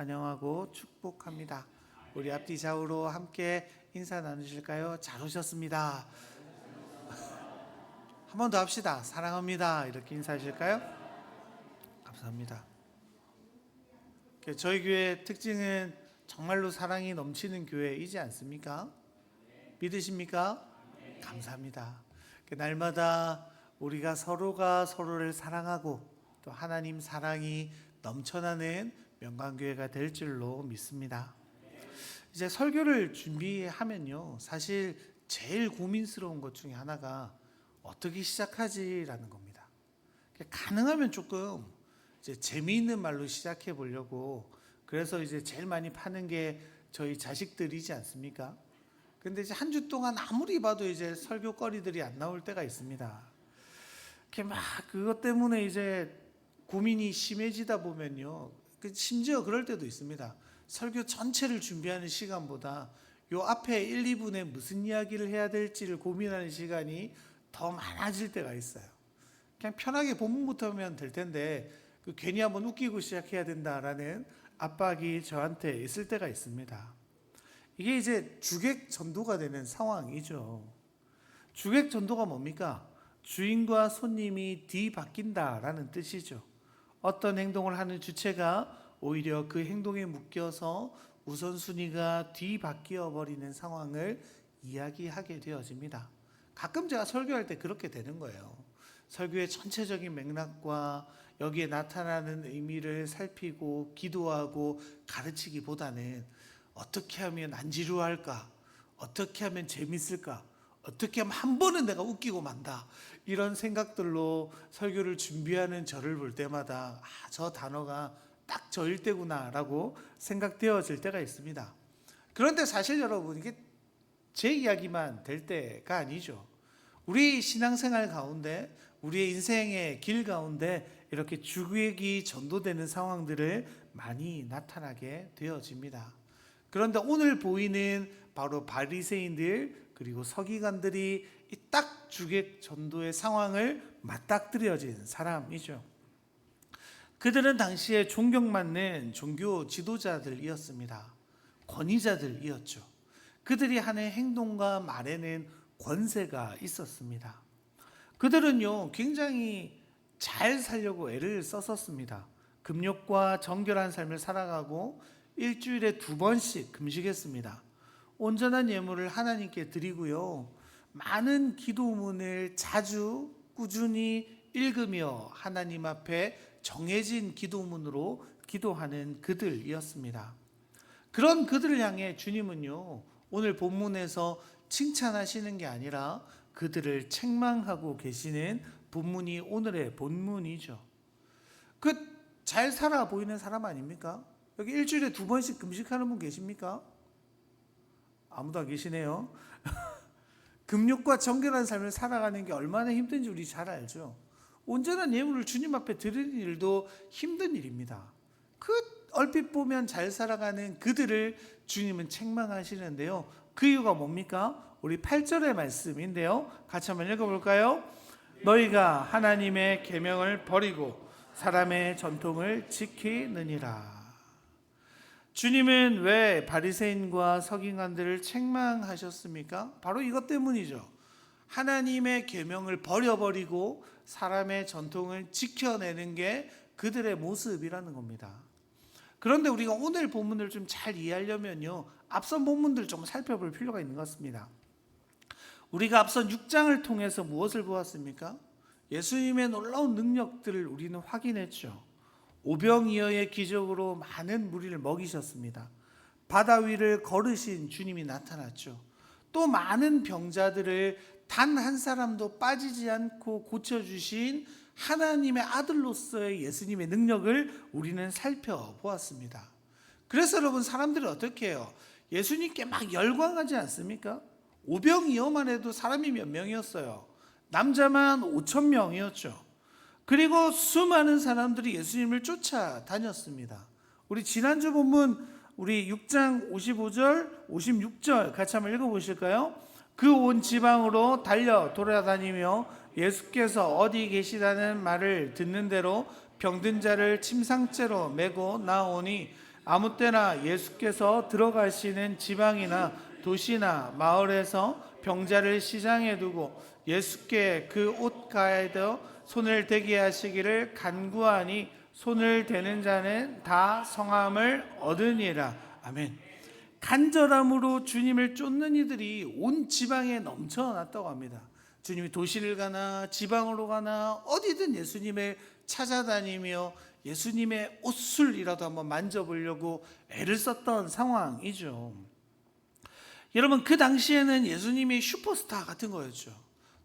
환영하고 축복합니다. 우리 앞뒤 좌우로 함께 인사 나누실까요? 잘 오셨습니다. 한 번 더 합시다. 사랑합니다. 이렇게 인사하실까요? 감사합니다. 저희 교회 특징은 정말로 사랑이 넘치는 교회이지 않습니까? 믿으십니까? 감사합니다. 날마다 우리가 서로가 서로를 사랑하고 또 하나님 사랑이 넘쳐나는 명강교회가 될 줄로 믿습니다. 이제 설교를 준비하면요, 사실 제일 고민스러운 것 중에 하나가 어떻게 시작하지라는 겁니다. 가능하면 조금 이제 재미있는 말로 시작해 보려고, 그래서 이제 제일 많이 파는 게 저희 자식들이지 않습니까? 근데 이제 한 주 동안 아무리 봐도 이제 설교거리들이 안 나올 때가 있습니다. 이렇게 막 그것 때문에 이제 고민이 심해지다 보면요, 심지어 그럴 때도 있습니다. 설교 전체를 준비하는 시간보다 요 앞에 1, 2분에 무슨 이야기를 해야 될지를 고민하는 시간이 더 많아질 때가 있어요. 그냥 편하게 본문부터 하면 될 텐데 괜히 한번 웃기고 시작해야 된다라는 압박이 저한테 있을 때가 있습니다. 이게 이제 주객 전도가 되는 상황이죠. 주객 전도가 뭡니까? 주인과 손님이 뒤바뀐다라는 뜻이죠. 어떤 행동을 하는 주체가 오히려 그 행동에 묶여서 우선순위가 뒤바뀌어 버리는 상황을 이야기하게 되어집니다. 가끔 제가 설교할 때 그렇게 되는 거예요. 설교의 전체적인 맥락과 여기에 나타나는 의미를 살피고 기도하고 가르치기보다는 어떻게 하면 안 지루할까? 어떻게 하면 재밌을까? 어떻게 하면 한 번은 내가 웃기고 만다. 이런 생각들로 설교를 준비하는 저를 볼 때마다 저 단어가 딱 저일 때구나라고 생각되어질 때가 있습니다. 그런데 사실 여러분, 이게 제 이야기만 될 때가 아니죠. 우리 신앙생활 가운데, 우리의 인생의 길 가운데 이렇게 주객이 전도되는 상황들을 많이 나타나게 되어집니다. 그런데 오늘 보이는 바로 바리새인들 그리고 서기관들이 이 딱 주객 전도의 상황을 맞닥뜨려진 사람이죠. 그들은 당시에 존경받는 종교 지도자들이었습니다. 권위자들이었죠. 그들이 하는 행동과 말에는 권세가 있었습니다. 그들은요, 굉장히 잘 살려고 애를 썼었습니다. 금욕과 정결한 삶을 살아가고 일주일에 2번씩 금식했습니다. 온전한 예물을 하나님께 드리고요, 많은 기도문을 자주 꾸준히 읽으며 하나님 앞에 정해진 기도문으로 기도하는 그들이었습니다. 그런 그들을 향해 주님은요, 오늘 본문에서 칭찬하시는 게 아니라 그들을 책망하고 계시는 본문이 오늘의 본문이죠. 잘 살아 보이는 사람 아닙니까? 여기 일주일에 2번씩 금식하는 분 계십니까? 아무도 안 계시네요. 금욕과 정결한 삶을 살아가는 게 얼마나 힘든지 우리 잘 알죠. 온전한 예물을 주님 앞에 드리는 일도 힘든 일입니다. 얼핏 보면 잘 살아가는 그들을 주님은 책망하시는데요. 그 이유가 뭡니까? 우리 8절의 말씀인데요. 같이 한번 읽어볼까요? 너희가 하나님의 계명을 버리고 사람의 전통을 지키느니라. 주님은 왜 바리새인과 서기관들을 책망하셨습니까? 바로 이것 때문이죠. 하나님의 계명을 버려버리고 사람의 전통을 지켜내는 게 그들의 모습이라는 겁니다. 그런데 우리가 오늘 본문을 좀 잘 이해하려면요, 앞선 본문들 좀 살펴볼 필요가 있는 것 같습니다. 우리가 앞선 6장을 통해서 무엇을 보았습니까? 예수님의 놀라운 능력들을 우리는 확인했죠. 오병이어의 기적으로 많은 무리를 먹이셨습니다. 바다 위를 걸으신 주님이 나타났죠. 또 많은 병자들을 단 한 사람도 빠지지 않고 고쳐주신 하나님의 아들로서의 예수님의 능력을 우리는 살펴보았습니다. 그래서 여러분, 사람들이 어떻게 해요? 예수님께 막 열광하지 않습니까? 오병이어만 해도 사람이 몇 명이었어요? 남자만 5,000명이었죠. 그리고 수많은 사람들이 예수님을 쫓아다녔습니다. 우리 지난주 본문 우리 6장 55절 56절 같이 한번 읽어보실까요? 그 온 지방으로 달려 돌아다니며 예수께서 어디 계시다는 말을 듣는 대로 병든 자를 침상째로 메고 나오니 아무 때나 예수께서 들어가시는 지방이나 도시나 마을에서 병자를 시장에 두고 예수께 그 옷가에도 손을 대게 하시기를 간구하니 손을 대는 자는 다 성함을 얻으니라. 아멘. 간절함으로 주님을 쫓는 이들이 온 지방에 넘쳐났다고 합니다. 주님이 도시를 가나 지방으로 가나 어디든 예수님을 찾아다니며 예수님의 옷술이라도 한번 만져보려고 애를 썼던 상황이죠. 여러분, 그 당시에는 예수님이 슈퍼스타 같은 거였죠.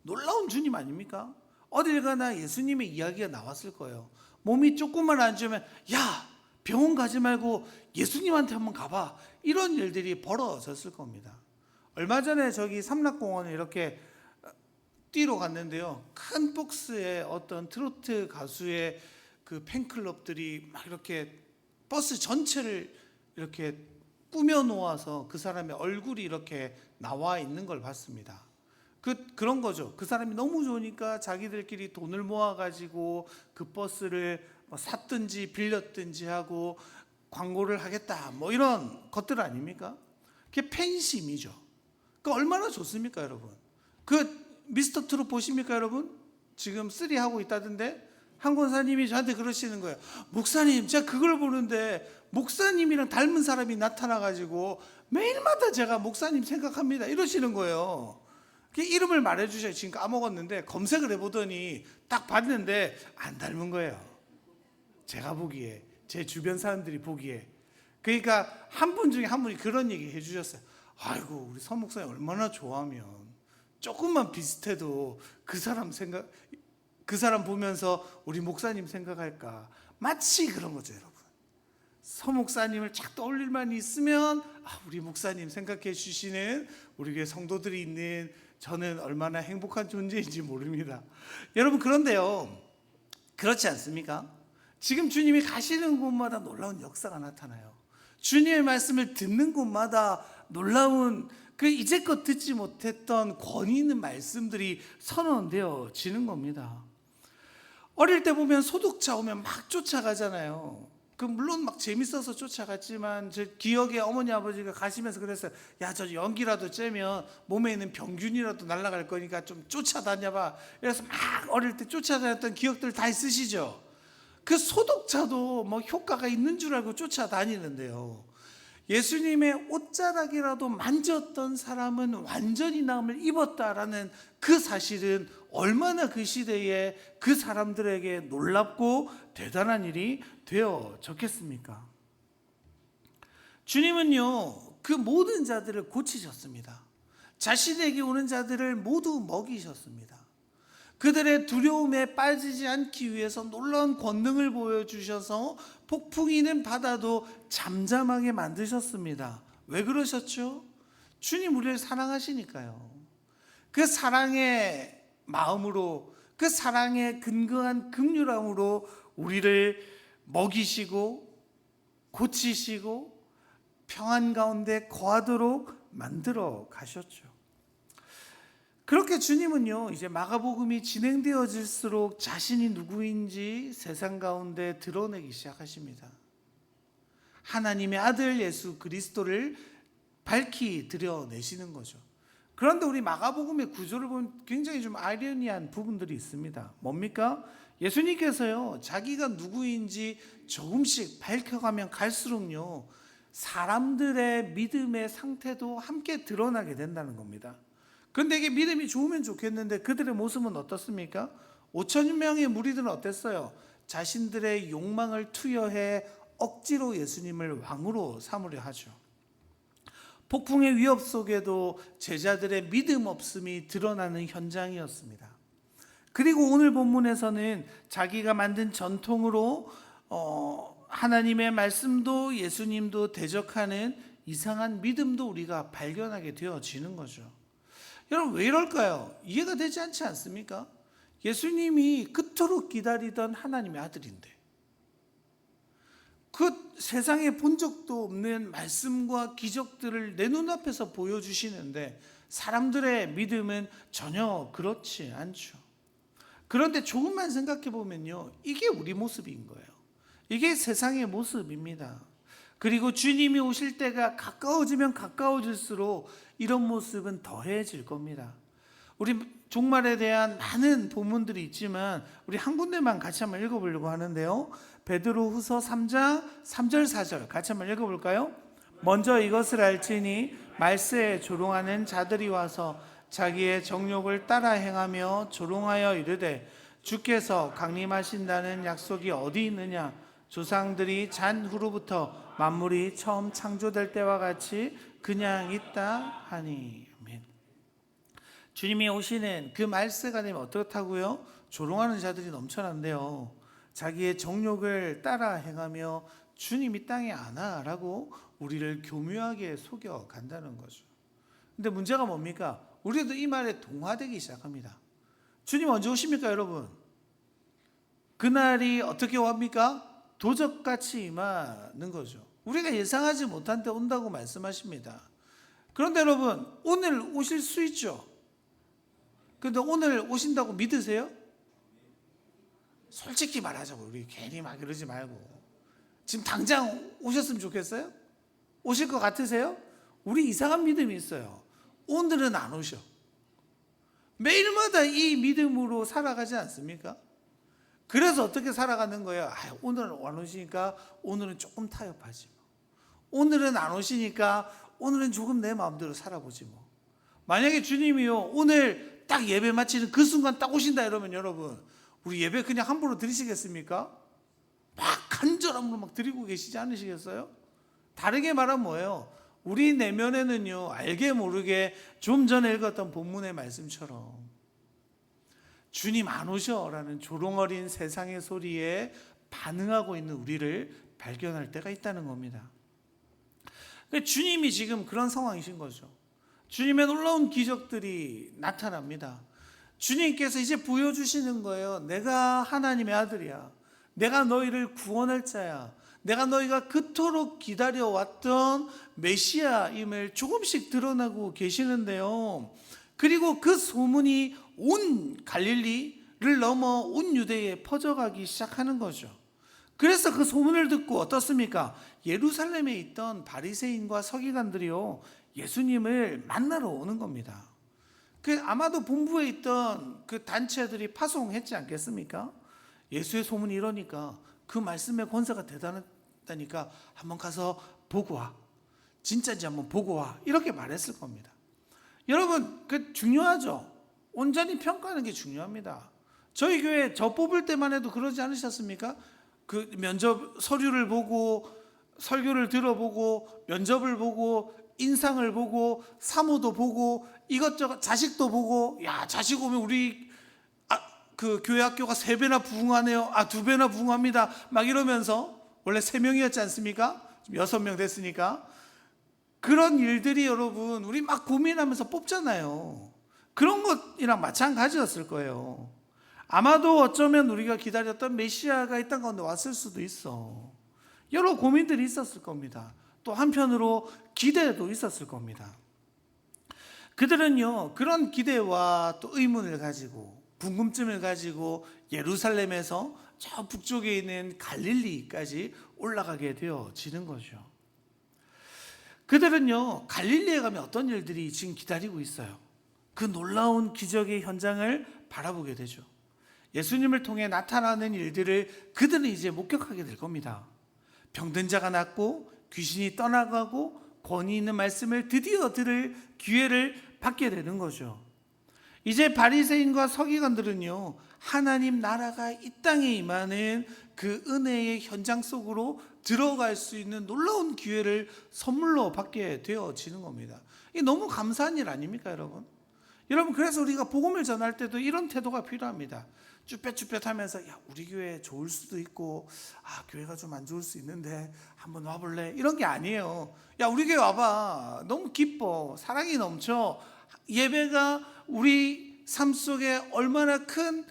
놀라운 주님 아닙니까? 어딜 가나 예수님의 이야기가 나왔을 거예요. 몸이 조금만 안 좋으면 야, 병원 가지 말고 예수님한테 한번 가봐. 이런 일들이 벌어졌을 겁니다. 얼마 전에 저기 삼락공원에 이렇게 뛰러 갔는데요. 큰 복스에 어떤 트로트 가수의 그 팬클럽들이 막 이렇게 버스 전체를 이렇게 꾸며 놓아서 그 사람의 얼굴이 이렇게 나와 있는 걸 봤습니다. 그런 거죠. 그 사람이 너무 좋으니까 자기들끼리 돈을 모아가지고 그 버스를 샀든지 빌렸든지 하고 광고를 하겠다. 뭐 이런 것들 아닙니까? 그게 팬심이죠. 그 얼마나 좋습니까, 여러분? 그 미스터 트롯 보십니까, 여러분? 지금 3 하고 있다던데 한 권사님이 저한테 그러시는 거예요. 목사님, 제가 그걸 보는데 목사님이랑 닮은 사람이 나타나가지고 매일마다 제가 목사님 생각합니다. 이러시는 거예요. 그 이름을 말해주셔요. 지금 까먹었는데 검색을 해보더니 딱 봤는데 안 닮은 거예요. 제가 보기에, 제 주변 사람들이 보기에. 그러니까 한 분 중에 한 분이 그런 얘기 해주셨어요. 아이고, 우리 서 목사님 얼마나 좋아하면 조금만 비슷해도 그 사람 보면서 우리 목사님 생각할까. 마치 그런 거죠, 여러분. 서 목사님을 착 떠올릴 만 있으면 우리 목사님 생각해 주시는 우리 교회 성도들이 있는 저는 얼마나 행복한 존재인지 모릅니다. 여러분, 그런데요, 그렇지 않습니까? 지금 주님이 가시는 곳마다 놀라운 역사가 나타나요. 주님의 말씀을 듣는 곳마다 놀라운 그 이제껏 듣지 못했던 권위 있는 말씀들이 선언되어지는 겁니다. 어릴 때 보면 소독차 오면 막 쫓아가잖아요. 물론 막 재밌어서 쫓아갔지만 제 기억에 어머니 아버지가 가시면서 그랬어요. 야, 저 연기라도 쬐면 몸에 있는 병균이라도 날아갈 거니까 좀 쫓아다녀봐. 그래서 막 어릴 때 쫓아다녔던 기억들 다 있으시죠? 그 소독차도 뭐 효과가 있는 줄 알고 쫓아다니는데요. 예수님의 옷자락이라도 만졌던 사람은 완전히 나음을 입었다라는 그 사실은 얼마나 그 시대에 그 사람들에게 놀랍고 대단한 일이 되어졌겠습니까? 주님은요, 그 모든 자들을 고치셨습니다. 자신에게 오는 자들을 모두 먹이셨습니다. 그들의 두려움에 빠지지 않기 위해서 놀라운 권능을 보여주셔서 폭풍이는 바다도 잠잠하게 만드셨습니다. 왜 그러셨죠? 주님 우리를 사랑하시니까요. 그 사랑의 마음으로, 그 사랑의 근거한 긍휼함으로 우리를 먹이시고 고치시고 평안 가운데 거하도록 만들어 가셨죠. 그렇게 주님은요, 이제 마가복음이 진행되어질수록 자신이 누구인지 세상 가운데 드러내기 시작하십니다. 하나님의 아들 예수 그리스도를 밝히 드러내시는 거죠. 그런데 우리 마가복음의 구조를 보면 굉장히 좀 아이러니한 부분들이 있습니다. 뭡니까? 예수님께서요, 자기가 누구인지 조금씩 밝혀가면 갈수록요, 사람들의 믿음의 상태도 함께 드러나게 된다는 겁니다. 그런데 이게 믿음이 좋으면 좋겠는데 그들의 모습은 어떻습니까? 5,000명의 무리들은 어땠어요? 자신들의 욕망을 투여해 억지로 예수님을 왕으로 삼으려 하죠. 폭풍의 위협 속에도 제자들의 믿음 없음이 드러나는 현장이었습니다. 그리고 오늘 본문에서는 자기가 만든 전통으로 하나님의 말씀도 예수님도 대적하는 이상한 믿음도 우리가 발견하게 되어지는 거죠. 여러분, 왜 이럴까요? 이해가 되지 않지 않습니까? 예수님이 그토록 기다리던 하나님의 아들인데 그 세상에 본 적도 없는 말씀과 기적들을 내 눈앞에서 보여주시는데 사람들의 믿음은 전혀 그렇지 않죠. 그런데 조금만 생각해 보면요, 이게 우리 모습인 거예요. 이게 세상의 모습입니다. 그리고 주님이 오실 때가 가까워지면 가까워질수록 이런 모습은 더해질 겁니다. 우리 종말에 대한 많은 본문들이 있지만 우리 한 군데만 같이 한번 읽어보려고 하는데요. 베드로후서 3장 3절 4절 같이 한번 읽어볼까요? 먼저 이것을 알지니 말세에 조롱하는 자들이 와서 자기의 정욕을 따라 행하며 조롱하여 이르되 주께서 강림하신다는 약속이 어디 있느냐? 조상들이 잔 후로부터 만물이 처음 창조될 때와 같이 그냥 있다 하니. 아멘. 주님이 오시는 그 말세가 되면 어떻다고요? 조롱하는 자들이 넘쳐난대요. 자기의 정욕을 따라 행하며 주님이 땅에 안 와라고 우리를 교묘하게 속여 간다는 거죠. 근데 문제가 뭡니까? 우리도 이 말에 동화되기 시작합니다. 주님 언제 오십니까, 여러분? 그날이 어떻게 옵니까? 도적같이 임하는 거죠. 우리가 예상하지 못한 때 온다고 말씀하십니다. 그런데 여러분, 오늘 오실 수 있죠? 그런데 오늘 오신다고 믿으세요? 솔직히 말하자고, 우리 괜히 막 이러지 말고. 지금 당장 오셨으면 좋겠어요? 오실 것 같으세요? 우리 이상한 믿음이 있어요. 오늘은 안 오셔. 매일마다 이 믿음으로 살아가지 않습니까? 그래서 어떻게 살아가는 거예요? 오늘은 안 오시니까 오늘은 조금 타협하지 뭐. 오늘은 안 오시니까 오늘은 조금 내 마음대로 살아보지 뭐. 만약에 주님이요 오늘 딱 예배 마치는 그 순간 딱 오신다 이러면 여러분 우리 예배 그냥 함부로 드리시겠습니까? 막 간절함으로 막 드리고 계시지 않으시겠어요? 다르게 말하면 뭐예요? 우리 내면에는요 알게 모르게 좀 전에 읽었던 본문의 말씀처럼 주님 안 오셔라는 조롱어린 세상의 소리에 반응하고 있는 우리를 발견할 때가 있다는 겁니다. 주님이 지금 그런 상황이신 거죠. 주님의 놀라운 기적들이 나타납니다. 주님께서 이제 보여주시는 거예요. 내가 하나님의 아들이야. 내가 너희를 구원할 자야. 내가 너희가 그토록 기다려왔던 메시아임을 조금씩 드러나고 계시는데요. 그리고 그 소문이 온 갈릴리를 넘어 온 유대에 퍼져가기 시작하는 거죠. 그래서 그 소문을 듣고 어떻습니까? 예루살렘에 있던 바리새인과 서기관들이요 예수님을 만나러 오는 겁니다. 아마도 본부에 있던 그 단체들이 파송했지 않겠습니까? 예수의 소문이 이러니까 그 말씀의 권세가 대단하다니까 한번 가서 보고 와. 진짜인지 한번 보고 와. 이렇게 말했을 겁니다. 여러분, 그 중요하죠. 온전히 평가하는 게 중요합니다. 저희 교회 저 뽑을 때만 해도 그러지 않으셨습니까? 그 면접 서류를 보고 설교를 들어보고 면접을 보고 인상을 보고 사모도 보고 이것저것 자식도 보고 야 자식 오면 우리 그 교회 학교가 3배나 부흥하네요. 2배나 부흥합니다. 막 이러면서 원래 3명이었지 않습니까? 지금 6명 됐으니까 그런 일들이 여러분 우리 막 고민하면서 뽑잖아요. 그런 것이랑 마찬가지였을 거예요. 아마도 어쩌면 우리가 기다렸던 메시아가 이 땅 가운데 왔을 수도 있어. 여러 고민들이 있었을 겁니다. 또 한편으로 기대도 있었을 겁니다. 그들은요 그런 기대와 또 의문을 가지고 궁금증을 가지고 예루살렘에서 저 북쪽에 있는 갈릴리까지 올라가게 되어지는 거죠. 그들은요 갈릴리에 가면 어떤 일들이 지금 기다리고 있어요. 그 놀라운 기적의 현장을 바라보게 되죠. 예수님을 통해 나타나는 일들을 그들은 이제 목격하게 될 겁니다. 병든 자가 낫고 귀신이 떠나가고 권위 있는 말씀을 드디어 들을 기회를 받게 되는 거죠. 이제 바리새인과 서기관들은요 하나님 나라가 이 땅에 임하는 그 은혜의 현장 속으로 들어갈 수 있는 놀라운 기회를 선물로 받게 되어지는 겁니다. 이게 너무 감사한 일 아닙니까, 여러분? 여러분 그래서 우리가 복음을 전할 때도 이런 태도가 필요합니다. 쭈뼛쭈뼛하면서 야 우리 교회 좋을 수도 있고 교회가 좀 안 좋을 수 있는데 한번 와볼래? 이런 게 아니에요. 야 우리 교회 와봐. 너무 기뻐. 사랑이 넘쳐. 예배가 우리 삶 속에 얼마나 큰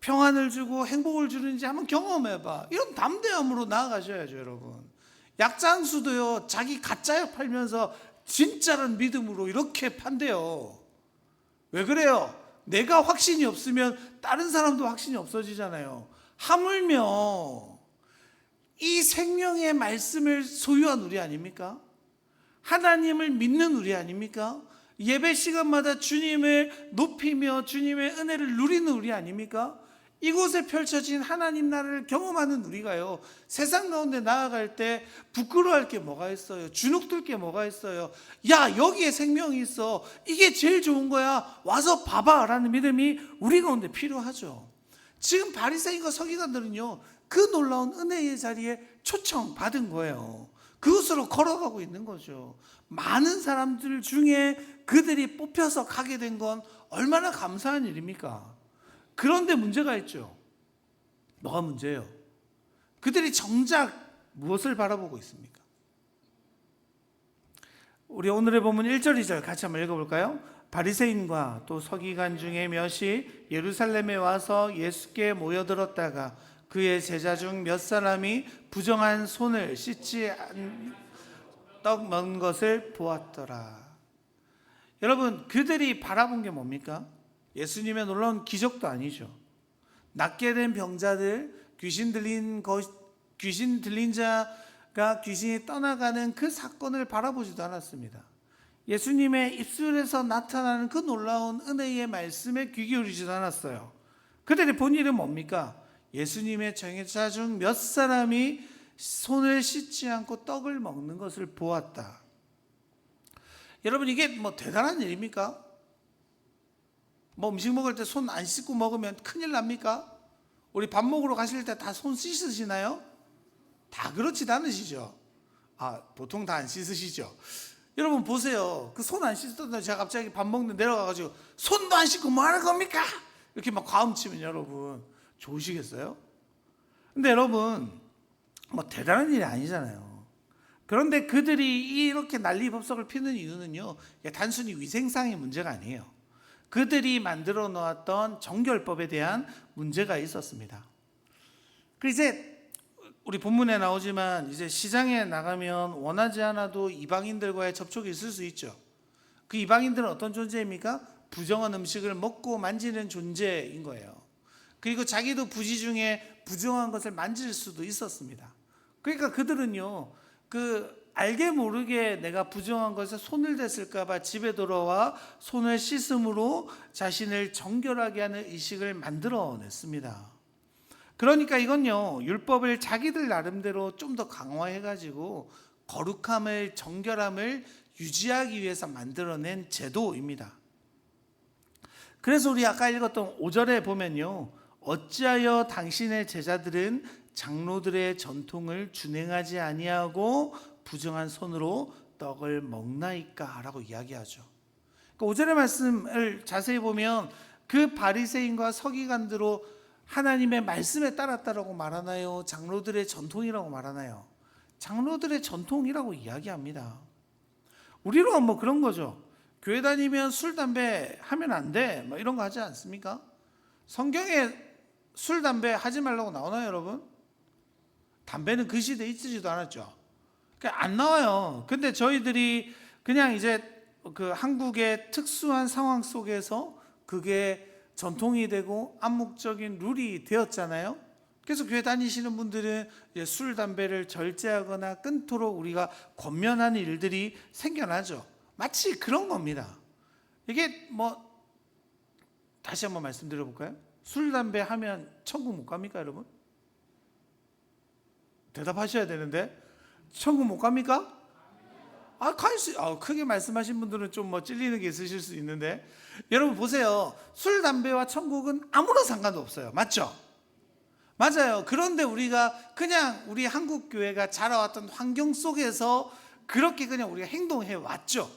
평안을 주고 행복을 주는지 한번 경험해봐. 이런 담대함으로 나아가셔야죠, 여러분. 약장수도요 자기 가짜약 팔면서 진짜란 믿음으로 이렇게 판대요. 왜 그래요? 내가 확신이 없으면 다른 사람도 확신이 없어지잖아요. 하물며 이 생명의 말씀을 소유한 우리 아닙니까? 하나님을 믿는 우리 아닙니까? 예배 시간마다 주님을 높이며 주님의 은혜를 누리는 우리 아닙니까? 이곳에 펼쳐진 하나님 나라를 경험하는 우리가요, 세상 가운데 나아갈 때 부끄러워할 게 뭐가 있어요? 주눅들 게 뭐가 있어요? 야, 여기에 생명이 있어, 이게 제일 좋은 거야, 와서 봐봐 라는 믿음이 우리 가운데 필요하죠. 지금 바리새인과 서기관들은요, 그 놀라운 은혜의 자리에 초청받은 거예요. 그곳으로 걸어가고 있는 거죠. 많은 사람들 중에 그들이 뽑혀서 가게 된 건 얼마나 감사한 일입니까? 그런데 문제가 있죠. 뭐가 문제예요? 그들이 정작 무엇을 바라보고 있습니까? 우리 오늘의 본문 1절 2절 같이 한번 읽어볼까요? 바리새인과 또 서기관 중에 몇이 예루살렘에 와서 예수께 모여들었다가 그의 제자 중 몇 사람이 부정한 손을 씻지 않은 떡 먹는 것을 보았더라. 여러분, 그들이 바라본 게 뭡니까? 예수님의 놀라운 기적도 아니죠. 낫게 된 병자들, 귀신 들린 자가 귀신이 떠나가는 그 사건을 바라보지도 않았습니다. 예수님의 입술에서 나타나는 그 놀라운 은혜의 말씀에 귀 기울이지도 않았어요. 그들이 본 일은 뭡니까? 예수님의 제자 중 몇 사람이 손을 씻지 않고 떡을 먹는 것을 보았다. 여러분, 이게 뭐 대단한 일입니까? 뭐 음식 먹을 때 손 안 씻고 먹으면 큰일 납니까? 우리 밥 먹으러 가실 때 다 손 씻으시나요? 다 그렇지도 않으시죠? 보통 다 안 씻으시죠? 여러분 보세요. 그 손 안 씻었던 제가 갑자기 밥 먹는데 내려가가지고 손도 안 씻고 뭐 하는 겁니까? 이렇게 막 과음치면 여러분 좋으시겠어요? 근데 여러분 뭐 대단한 일이 아니잖아요. 그런데 그들이 이렇게 난리법석을 피는 이유는요, 단순히 위생상의 문제가 아니에요. 그들이 만들어 놓았던 정결법에 대한 문제가 있었습니다. 그 이제 우리 본문에 나오지만 이제 시장에 나가면 원하지 않아도 이방인들과의 접촉이 있을 수 있죠. 그 이방인들은 어떤 존재입니까? 부정한 음식을 먹고 만지는 존재인 거예요. 그리고 자기도 부지 중에 부정한 것을 만질 수도 있었습니다. 그러니까 그들은요, 알게 모르게 내가 부정한 것에 손을 댔을까 봐 집에 돌아와 손을 씻음으로 자신을 정결하게 하는 의식을 만들어냈습니다. 그러니까 이건요, 율법을 자기들 나름대로 좀 더 강화해가지고 거룩함을, 정결함을 유지하기 위해서 만들어낸 제도입니다. 그래서 우리 아까 읽었던 5절에 보면요, 어찌하여 당신의 제자들은 장로들의 전통을 준행하지 아니하고 부정한 손으로 떡을 먹나이까? 라고 이야기하죠. 5절의 말씀을 자세히 보면 그 바리새인과 서기관들로 하나님의 말씀에 따랐다라고 말하나요? 장로들의 전통이라고 말하나요? 장로들의 전통이라고 이야기합니다. 우리로 뭐 그런 거죠. 교회 다니면 술, 담배 하면 안 돼, 뭐 이런 거 하지 않습니까? 성경에 술, 담배 하지 말라고 나오나요, 여러분? 담배는 그 시대에 있지도 않았죠. 그러니까 안 나와요. 근데 저희들이 그냥 이제 그 한국의 특수한 상황 속에서 그게 전통이 되고 암묵적인 룰이 되었잖아요. 그래서 교회 다니시는 분들은 이제 술, 담배를 절제하거나 끊도록 우리가 권면하는 일들이 생겨나죠. 마치 그런 겁니다. 이게 뭐 다시 한번 말씀드려 볼까요? 술, 담배 하면 천국 못 갑니까, 여러분? 대답하셔야 되는데 천국 못 갑니까? 크게 말씀하신 분들은 좀 뭐 찔리는 게 있으실 수 있는데, 여러분 보세요. 술, 담배와 천국은 아무런 상관도 없어요. 맞죠? 맞아요. 그런데 우리가 그냥 우리 한국 교회가 자라왔던 환경 속에서 그렇게 그냥 우리가 행동해 왔죠.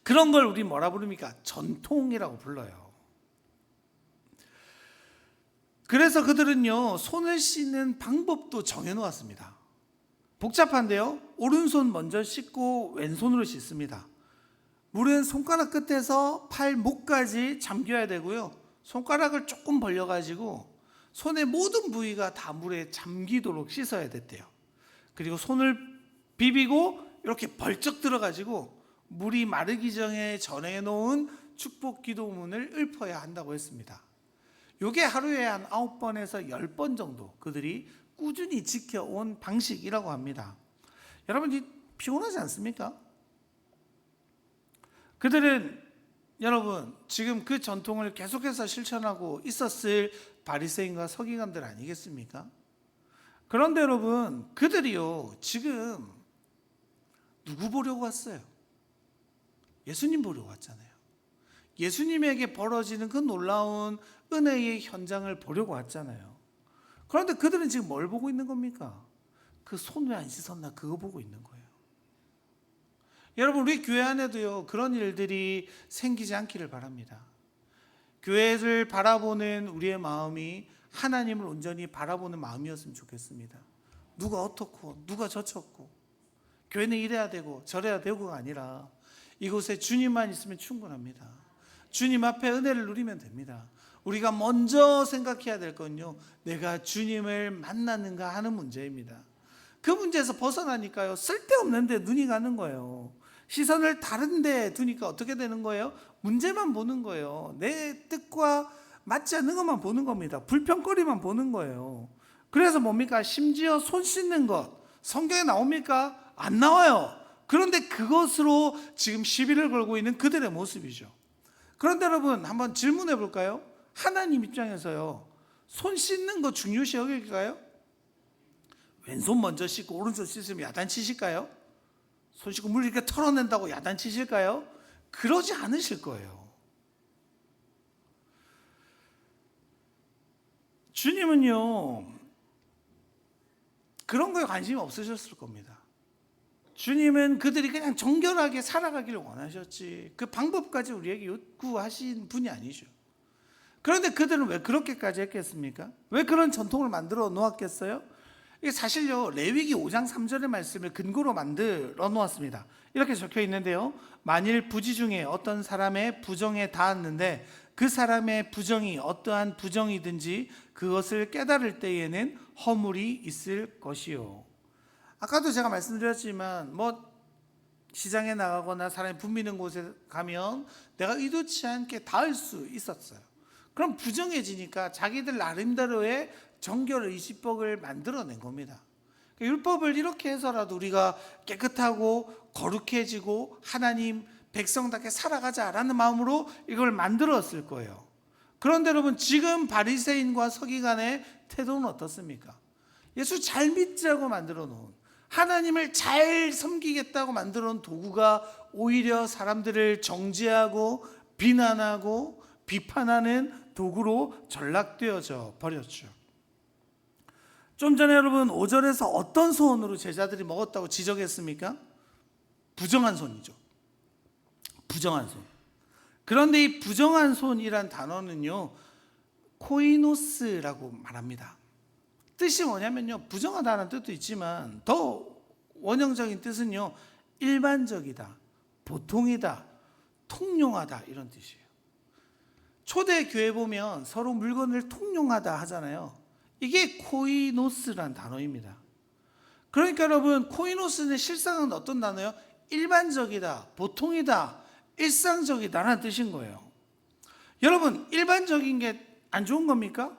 그런 걸 우리 뭐라 부릅니까? 전통이라고 불러요. 그래서 그들은요, 손을 씻는 방법도 정해놓았습니다. 복잡한데요, 오른손 먼저 씻고 왼손으로 씻습니다. 물은 손가락 끝에서 팔 목까지 잠겨야 되고요, 손가락을 조금 벌려가지고 손의 모든 부위가 다 물에 잠기도록 씻어야 됐대요. 그리고 손을 비비고 이렇게 벌쩍 들어가지고 물이 마르기 전에 전해놓은 축복 기도문을 읊어야 한다고 했습니다. 이게 하루에 한 9번에서 10번 정도 그들이 꾸준히 지켜온 방식이라고 합니다. 여러분, 피곤하지 않습니까? 그들은 여러분 지금 그 전통을 계속해서 실천하고 있었을 바리새인과 서기관들 아니겠습니까? 그런데 여러분, 그들이요 지금 누구 보려고 왔어요? 예수님 보려고 왔잖아요. 예수님에게 벌어지는 그 놀라운 은혜의 현장을 보려고 왔잖아요. 그런데 그들은 지금 뭘 보고 있는 겁니까? 그 손 왜 안 씻었나 그거 보고 있는 거예요. 여러분, 우리 교회 안에도요 그런 일들이 생기지 않기를 바랍니다. 교회를 바라보는 우리의 마음이 하나님을 온전히 바라보는 마음이었으면 좋겠습니다. 누가 어떻고 누가 저쳤고 교회는 이래야 되고 저래야 되고가 아니라 이곳에 주님만 있으면 충분합니다. 주님 앞에 은혜를 누리면 됩니다. 우리가 먼저 생각해야 될 건요, 내가 주님을 만났는가 하는 문제입니다. 그 문제에서 벗어나니까요 쓸데없는 데 눈이 가는 거예요. 시선을 다른 데 두니까 어떻게 되는 거예요? 문제만 보는 거예요. 내 뜻과 맞지 않는 것만 보는 겁니다. 불평거리만 보는 거예요. 그래서 뭡니까? 심지어 손 씻는 것 성경에 나옵니까? 안 나와요. 그런데 그것으로 지금 시비를 걸고 있는 그들의 모습이죠. 그런데 여러분, 한번 질문해 볼까요? 하나님 입장에서요 손 씻는 거 중요시 여길까요? 왼손 먼저 씻고 오른손 씻으면 야단치실까요? 손 씻고 물 이렇게 털어낸다고 야단치실까요? 그러지 않으실 거예요. 주님은요 그런 거에 관심이 없으셨을 겁니다. 주님은 그들이 그냥 정결하게 살아가기를 원하셨지 그 방법까지 우리에게 요구하신 분이 아니죠. 그런데 그들은 왜 그렇게까지 했겠습니까? 왜 그런 전통을 만들어 놓았겠어요? 이게 사실요 레위기 5장 3절의 말씀을 근거로 만들어 놓았습니다. 이렇게 적혀 있는데요, 만일 부지 중에 어떤 사람의 부정에 닿았는데 그 사람의 부정이 어떠한 부정이든지 그것을 깨달을 때에는 허물이 있을 것이요. 아까도 제가 말씀드렸지만 시장에 나가거나 사람이 붐비는 곳에 가면 내가 의도치 않게 닿을 수 있었어요. 그럼 부정해지니까 자기들 나름대로의 정결 의식법을 만들어낸 겁니다. 율법을 이렇게 해서라도 우리가 깨끗하고 거룩해지고 하나님 백성답게 살아가자라는 마음으로 이걸 만들었을 거예요. 그런데 여러분, 지금 바리새인과 서기관의 태도는 어떻습니까? 예수 잘 믿자고 만들어 놓은, 하나님을 잘 섬기겠다고 만들어 놓은 도구가 오히려 사람들을 정죄하고 비난하고 비판하는 도구로 전락되어져 버렸죠. 좀 전에 여러분 5절에서 어떤 손으로 제자들이 먹었다고 지적했습니까? 부정한 손이죠. 부정한 손. 그런데 이 부정한 손이란 단어는요 코이노스라고 말합니다. 뜻이 뭐냐면요, 부정하다는 뜻도 있지만 더 원형적인 뜻은요 일반적이다, 보통이다, 통용하다 이런 뜻이에요. 초대 교회 보면 서로 물건을 통용하다 하잖아요. 이게 코이노스란 단어입니다. 그러니까 여러분, 코이노스는 실상은 어떤 단어예요? 일반적이다, 보통이다, 일상적이다라는 뜻인 거예요. 여러분, 일반적인 게 안 좋은 겁니까?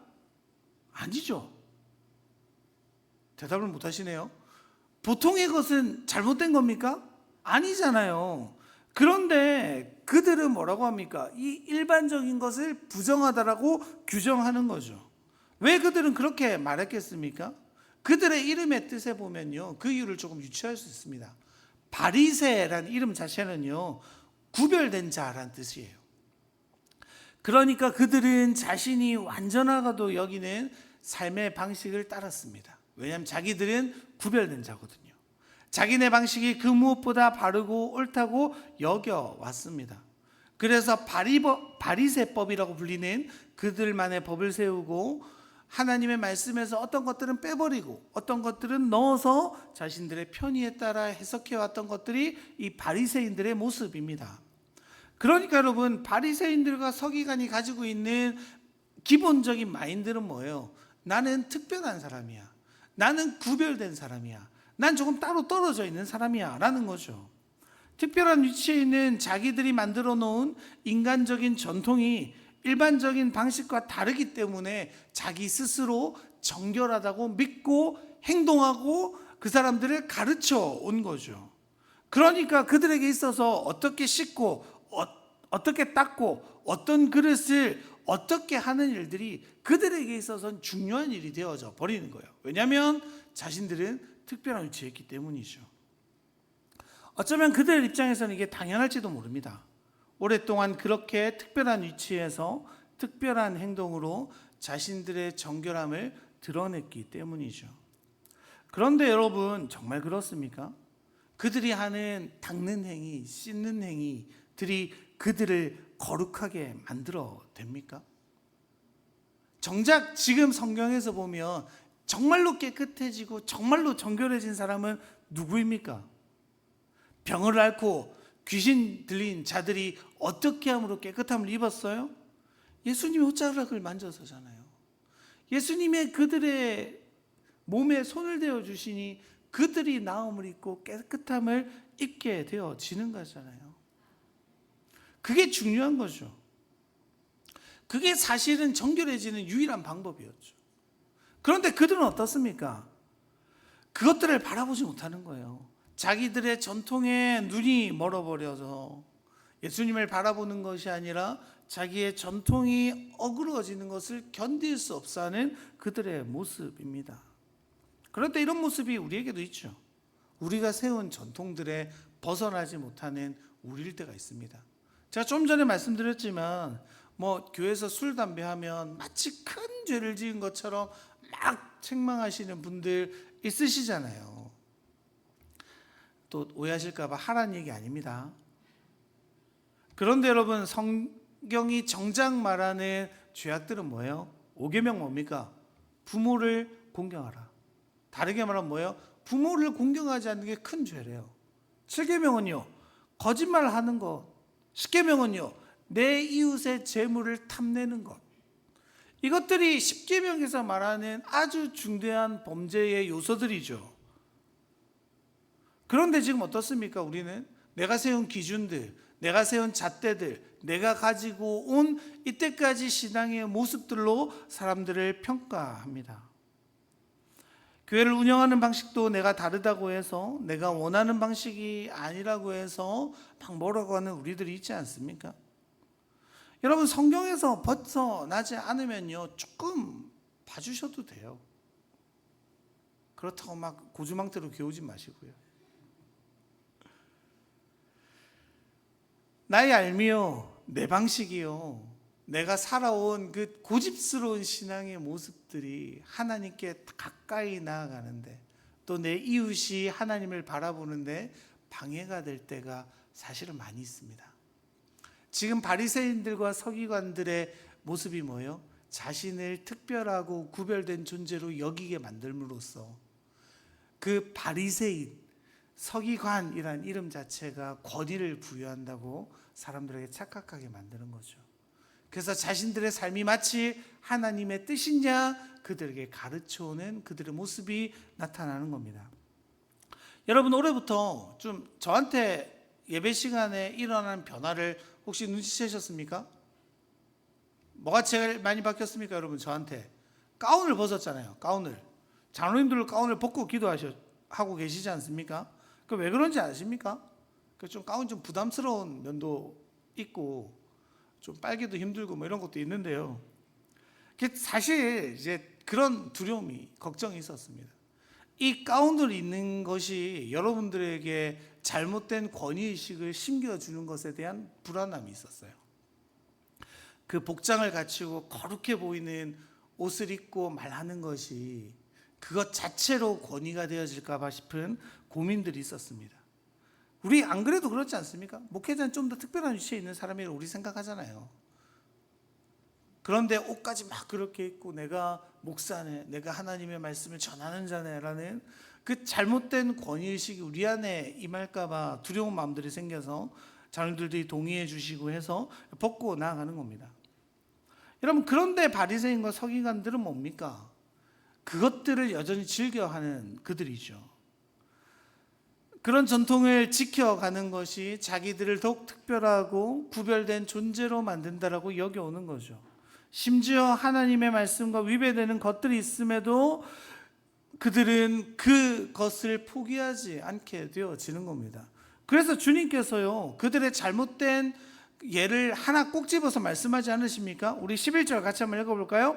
아니죠. 대답을 못 하시네요. 보통의 것은 잘못된 겁니까? 아니잖아요. 그런데 그들은 뭐라고 합니까? 이 일반적인 것을 부정하다라고 규정하는 거죠. 왜 그들은 그렇게 말했겠습니까? 그들의 이름의 뜻에 보면요 그 이유를 조금 유추할 수 있습니다. 바리새라는 이름 자체는요 구별된 자라는 뜻이에요. 그러니까 그들은 자신이 완전하다고 여기는 삶의 방식을 따랐습니다. 왜냐하면 자기들은 구별된 자거든요. 자기네 방식이 그 무엇보다 바르고 옳다고 여겨왔습니다. 그래서 바리새법이라고 불리는 그들만의 법을 세우고 하나님의 말씀에서 어떤 것들은 빼버리고 어떤 것들은 넣어서 자신들의 편의에 따라 해석해왔던 것들이 이 바리새인들의 모습입니다. 그러니까 여러분, 바리새인들과 서기관이 가지고 있는 기본적인 마인드는 뭐예요? 나는 특별한 사람이야. 나는 구별된 사람이야. 난 조금 따로 떨어져 있는 사람이야 라는 거죠. 특별한 위치에 있는 자기들이 만들어 놓은 인간적인 전통이 일반적인 방식과 다르기 때문에 자기 스스로 정결하다고 믿고 행동하고 그 사람들을 가르쳐 온 거죠. 그러니까 그들에게 있어서 어떻게 씻고 어떻게 닦고 어떤 그릇을 어떻게 하는 일들이 그들에게 있어서는 중요한 일이 되어져 버리는 거예요. 왜냐하면 자신들은 특별한 위치에 있기 때문이죠. 어쩌면 그들 입장에서는 이게 당연할지도 모릅니다. 오랫동안 그렇게 특별한 위치에서 특별한 행동으로 자신들의 정결함을 드러냈기 때문이죠. 그런데 여러분, 정말 그렇습니까? 그들이 하는 닦는 행위, 씻는 행위들이 그들을 거룩하게 만들어 됩니까? 정작 지금 성경에서 보면 정말로 깨끗해지고 정말로 정결해진 사람은 누구입니까? 병을 앓고 귀신 들린 자들이 어떻게 함으로 깨끗함을 입었어요? 예수님이 옷자락을 만져서잖아요. 예수님의 그들의 몸에 손을 대어 주시니 그들이 나음을 입고 깨끗함을 입게 되어지는 거잖아요. 그게 중요한 거죠. 그게 사실은 정결해지는 유일한 방법이었죠. 그런데 그들은 어떻습니까? 그것들을 바라보지 못하는 거예요. 자기들의 전통에 눈이 멀어버려서 예수님을 바라보는 것이 아니라 자기의 전통이 어그러지는 것을 견딜 수 없어 하는 그들의 모습입니다. 그런데 이런 모습이 우리에게도 있죠. 우리가 세운 전통들에 벗어나지 못하는 우리일 때가 있습니다. 제가 좀 전에 말씀드렸지만 교회에서 술, 담배 하면 마치 큰 죄를 지은 것처럼 막 책망하시는 분들 있으시잖아요. 또 오해하실까 봐 하라는 얘기 아닙니다. 그런데 여러분, 성경이 정작 말하는 죄악들은 뭐예요? 5계명 뭡니까? 부모를 공경하라. 다르게 말하면 뭐예요? 부모를 공경하지 않는 게 큰 죄래요. 7계명은요, 거짓말을 하는 것. 10계명은요, 내 이웃의 재물을 탐내는 것. 이것들이 10계명에서 말하는 아주 중대한 범죄의 요소들이죠. 그런데 지금 어떻습니까? 우리는 내가 세운 기준들, 내가 세운 잣대들, 내가 가지고 온 이때까지 신앙의 모습들로 사람들을 평가합니다. 교회를 운영하는 방식도 내가 다르다고 해서, 내가 원하는 방식이 아니라고 해서 막 뭐라고 하는 우리들이 있지 않습니까? 여러분, 성경에서 벗어나지 않으면요, 조금 봐주셔도 돼요. 그렇다고 막 고주망태로 겨우지 마시고요. 나의 알미요, 내 방식이요, 내가 살아온 그 고집스러운 신앙의 모습들이 하나님께 가까이 나아가는데, 또 내 이웃이 하나님을 바라보는데 방해가 될 때가 사실은 많이 있습니다. 지금 바리새인들과 서기관들의 모습이 뭐예요? 자신을 특별하고 구별된 존재로 여기게 만들므로써 그 바리새인, 서기관이란 이름 자체가 권위를 부여한다고 사람들에게 착각하게 만드는 거죠. 그래서 자신들의 삶이 마치 하나님의 뜻이냐 그들에게 가르쳐오는 그들의 모습이 나타나는 겁니다. 여러분, 올해부터 좀 저한테 예배 시간에 일어나는 변화를 혹시 눈치채셨습니까? 뭐가 제일 많이 바뀌었습니까? 여러분, 저한테 가운을 벗었잖아요. 가운을. 장로님들 가운을 벗고 기도하고 계시지 않습니까? 그 왜 그런지 아십니까? 좀 가운 좀 부담스러운 면도 있고 좀 빨기도 힘들고 이런 것도 있는데요. 사실 이제 그런 두려움이, 걱정이 있었습니다. 이 가운을 입는 것이 여러분들에게 잘못된 권위의식을 심겨주는 것에 대한 불안함이 있었어요. 그 복장을 갖추고 거룩해 보이는 옷을 입고 말하는 것이 그것 자체로 권위가 되어질까 봐 싶은 고민들이 있었습니다. 우리 안 그래도 그렇지 않습니까? 목회자는 좀 더 특별한 위치에 있는 사람이라고 우리 생각하잖아요. 그런데 옷까지 막 그렇게 입고 내가 목사네, 내가 하나님의 말씀을 전하는 자네라는 그 잘못된 권위의식이 우리 안에 임할까 봐 두려운 마음들이 생겨서 자녀들이 동의해 주시고 해서 벗고 나아가는 겁니다. 여러분, 그런데 바리새인과 서기관들은 뭡니까? 그것들을 여전히 즐겨하는 그들이죠. 그런 전통을 지켜가는 것이 자기들을 더욱 특별하고 구별된 존재로 만든다라고 여겨오는 거죠. 심지어 하나님의 말씀과 위배되는 것들이 있음에도 그들은 그것을 포기하지 않게 되어지는 겁니다. 그래서 주님께서요, 그들의 잘못된 예를 하나 꼭 집어서 말씀하지 않으십니까? 우리 11절 같이 한번 읽어볼까요?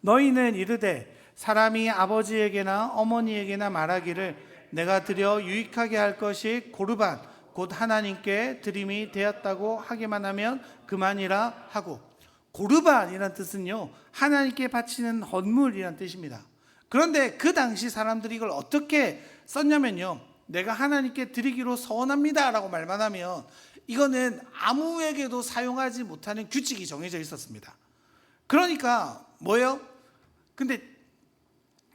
너희는 이르되 사람이 아버지에게나 어머니에게나 말하기를 내가 드려 유익하게 할 것이 고르반 곧 하나님께 드림이 되었다고 하기만 하면 그만이라 하고, 고르반이란 뜻은요, 하나님께 바치는 헌물이란 뜻입니다. 그런데 그 당시 사람들이 이걸 어떻게 썼냐면요, 내가 하나님께 드리기로 서원합니다 라고 말만 하면 이거는 아무에게도 사용하지 못하는 규칙이 정해져 있었습니다. 그러니까 뭐예요? 근데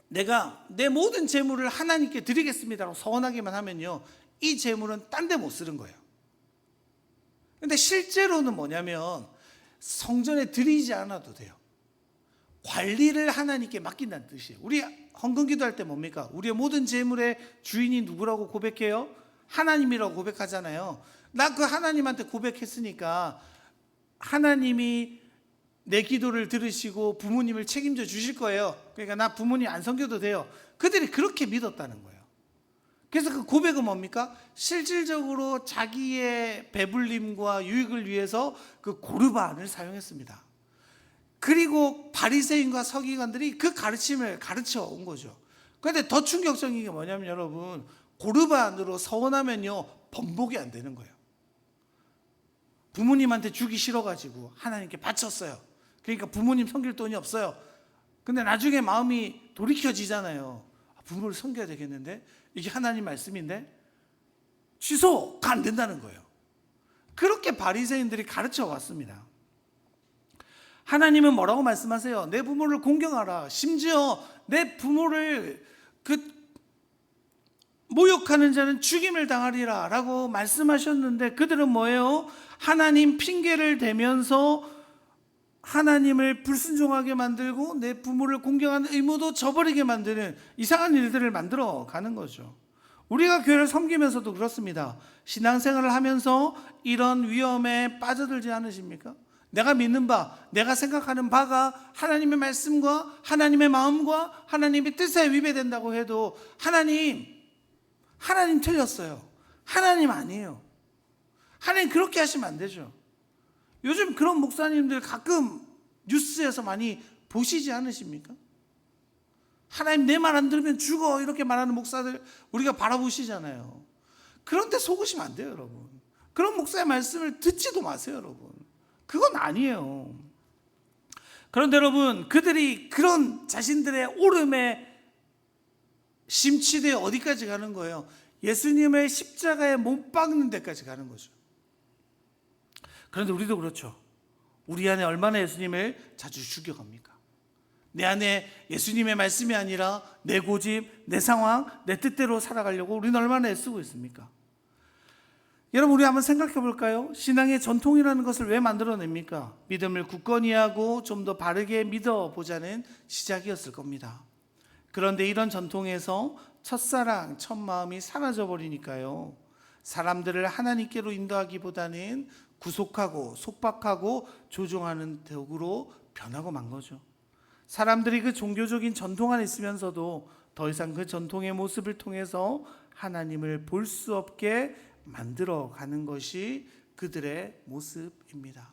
내가 내 모든 재물을 하나님께 드리겠습니다라고 서원하기만 하면요, 이 재물은 딴 데 못 쓰는 거예요. 근데 실제로는 뭐냐면 성전에 드리지 않아도 돼요. 관리를 하나님께 맡긴다는 뜻이에요. 우리 헌금기도 할 때 뭡니까? 우리의 모든 재물의 주인이 누구라고 고백해요? 하나님이라고 고백하잖아요. 나 그 하나님한테 고백했으니까 하나님이 내 기도를 들으시고 부모님을 책임져 주실 거예요. 그러니까 나 부모님 안 섬겨도 돼요. 그들이 그렇게 믿었다는 거예요. 그래서 그 고백은 뭡니까? 실질적으로 자기의 배불림과 유익을 위해서 그 고르반을 사용했습니다. 그리고 바리새인과 서기관들이 그 가르침을 가르쳐 온 거죠. 그런데 더 충격적인 게 뭐냐면 여러분, 고르반으로 서원하면요, 번복이 안 되는 거예요. 부모님한테 주기 싫어가지고 하나님께 바쳤어요. 그러니까 부모님 섬길 돈이 없어요. 근데 나중에 마음이 돌이켜지잖아요. 부모를 섬겨야 되겠는데 이게 하나님 말씀인데 취소가 안 된다는 거예요. 그렇게 바리새인들이 가르쳐 왔습니다. 하나님은 뭐라고 말씀하세요? 내 부모를 공경하라. 심지어 내 부모를 모욕하는 자는 죽임을 당하리라 라고 말씀하셨는데 그들은 뭐예요? 하나님 핑계를 대면서 하나님을 불순종하게 만들고 내 부모를 공경하는 의무도 저버리게 만드는 이상한 일들을 만들어 가는 거죠. 우리가 교회를 섬기면서도 그렇습니다. 신앙생활을 하면서 이런 위험에 빠져들지 않으십니까? 내가 믿는 바, 내가 생각하는 바가 하나님의 말씀과 하나님의 마음과 하나님의 뜻에 위배된다고 해도 하나님 틀렸어요. 하나님 아니에요. 하나님 그렇게 하시면 안 되죠. 요즘 그런 목사님들 가끔 뉴스에서 많이 보시지 않으십니까? 하나님 내 말 안 들으면 죽어 이렇게 말하는 목사들 우리가 바라보시잖아요. 그런데 속으시면 안 돼요, 여러분. 그런 목사의 말씀을 듣지도 마세요, 여러분. 그건 아니에요. 그런데 여러분, 그들이 그런 자신들의 오름에 심취되어 어디까지 가는 거예요? 예수님의 십자가에 못 박는 데까지 가는 거죠. 그런데 우리도 그렇죠. 우리 안에 얼마나 예수님을 자주 죽여갑니까? 내 안에 예수님의 말씀이 아니라 내 고집, 내 상황, 내 뜻대로 살아가려고 우리는 얼마나 애쓰고 있습니까? 여러분, 우리 한번 생각해 볼까요? 신앙의 전통이라는 것을 왜 만들어냅니까? 믿음을 굳건히 하고 좀 더 바르게 믿어보자는 시작이었을 겁니다. 그런데 이런 전통에서 첫사랑, 첫마음이 사라져버리니까요, 사람들을 하나님께로 인도하기보다는 구속하고 속박하고 조종하는 도구로 변하고 만 거죠. 사람들이 그 종교적인 전통 안에 있으면서도 더 이상 그 전통의 모습을 통해서 하나님을 볼 수 없게 만들어가는 것이 그들의 모습입니다.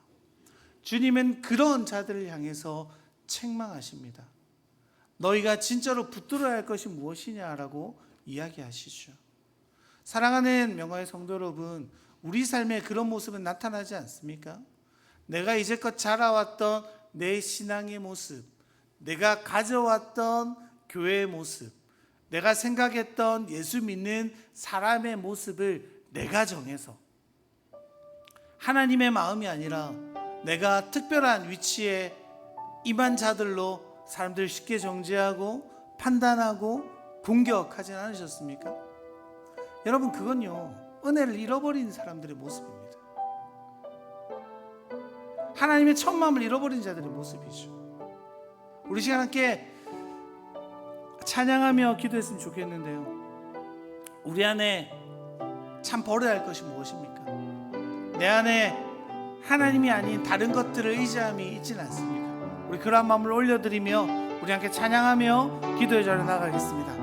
주님은 그런 자들을 향해서 책망하십니다. 너희가 진짜로 붙들어야 할 것이 무엇이냐라고 이야기하시죠. 사랑하는 명화의 성도 여러분, 우리 삶에 그런 모습은 나타나지 않습니까? 내가 이제껏 자라왔던 내 신앙의 모습, 내가 가져왔던 교회의 모습, 내가 생각했던 예수 믿는 사람의 모습을 내가 정해서 하나님의 마음이 아니라 내가 특별한 위치에 임한 자들로 사람들을 쉽게 정죄하고 판단하고 공격하지 않으셨습니까? 여러분, 그건요, 은혜를 잃어버린 사람들의 모습입니다. 하나님의 첫 마음을 잃어버린 자들의 모습이죠. 우리 시간 함께 찬양하며 기도했으면 좋겠는데요, 우리 안에 참 버려야 할 것이 무엇입니까? 내 안에 하나님이 아닌 다른 것들을 의지함이 있지는 않습니까? 우리 그러한 마음을 올려드리며 우리 함께 찬양하며 기도의 자리로 나가겠습니다.